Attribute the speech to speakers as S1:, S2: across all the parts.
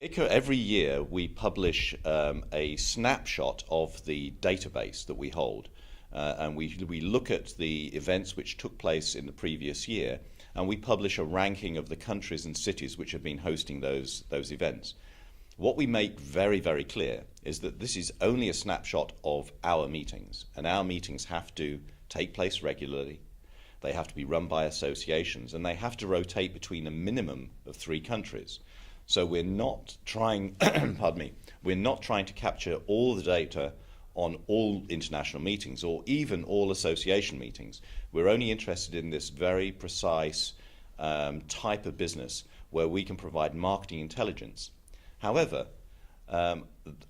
S1: ICCA, every year we publish a snapshot of the database that we hold, and we look at the events which took place in the previous year, and we publish a ranking of the countries and cities which have been hosting those events. What we make very, very clear is that this is only a snapshot of our meetings, and our meetings have to take place regularly. They have to be run by associations, and they have to rotate between a minimum of 3 countries. So we're not trying, pardon me, we're not trying to capture all the data on all international meetings or even all association meetings. We're only interested in this very precise type of business where we can provide marketing intelligence. However,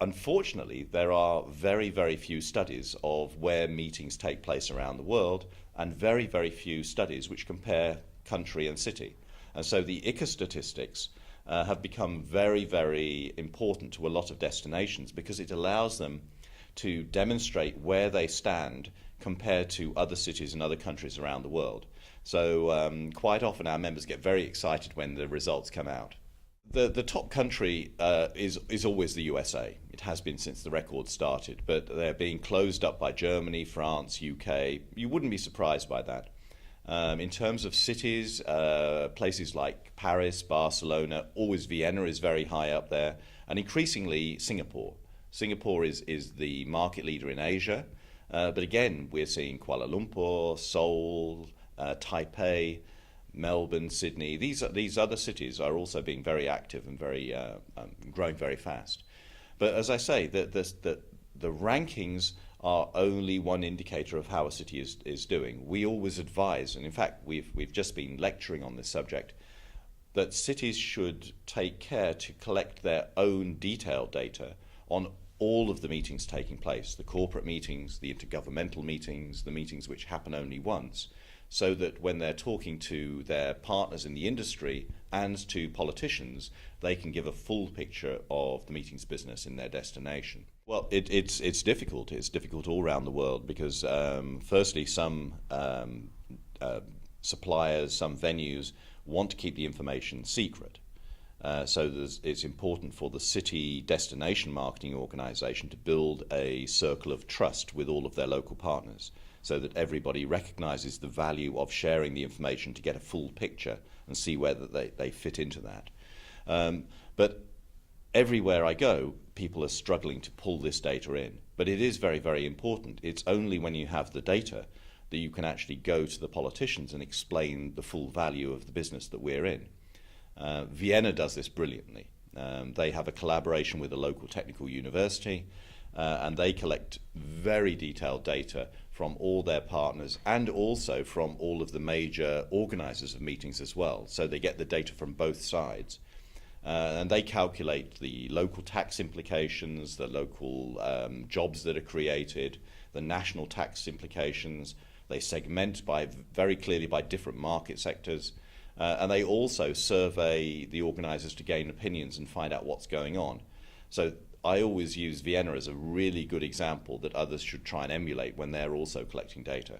S1: unfortunately, there are very, very few studies of where meetings take place around the world, and very, very few studies which compare country and city. And so the ICCA statistics have become very, very important to a lot of destinations because it allows them to demonstrate where they stand compared to other cities and other countries around the world. So quite often our members get very excited when the results come out. The top country is always the USA. It has been since the record started, but they're being closed up by Germany, France, UK. You wouldn't be surprised by that. In terms of cities, places like Paris, Barcelona, always Vienna is very high up there, and increasingly Singapore. Singapore is the market leader in Asia, but again we're seeing Kuala Lumpur, Seoul, Taipei, Melbourne, Sydney. These other cities are also being very active and very growing very fast. But as I say, the rankings are only one indicator of how a city is doing. We always advise, and in fact we've just been lecturing on this subject, that cities should take care to collect their own detailed data on all of the meetings taking place, the corporate meetings, the intergovernmental meetings, the meetings which happen only once, so that when they're talking to their partners in the industry and to politicians, they can give a full picture of the meetings business in their destination. Well, it's difficult. It's difficult all around the world because, firstly, some suppliers, some venues want to keep the information secret. So it's important for the city destination marketing organisation to build a circle of trust with all of their local partners so that everybody recognises the value of sharing the information to get a full picture and see whether they fit into that. But everywhere I go, people are struggling to pull this data in. But it is very, very important. It's only when you have the data that you can actually go to the politicians and explain the full value of the business that we're in. Vienna does this brilliantly. They have a collaboration with a local technical university, and they collect very detailed data from all their partners and also from all of the major organisers of meetings as well. So they get the data from both sides. And they calculate the local tax implications, the local jobs that are created, the national tax implications. They segment very clearly by different market sectors. And they also survey the organisers to gain opinions and find out what's going on. So I always use Vienna as a really good example that others should try and emulate when they're also collecting data.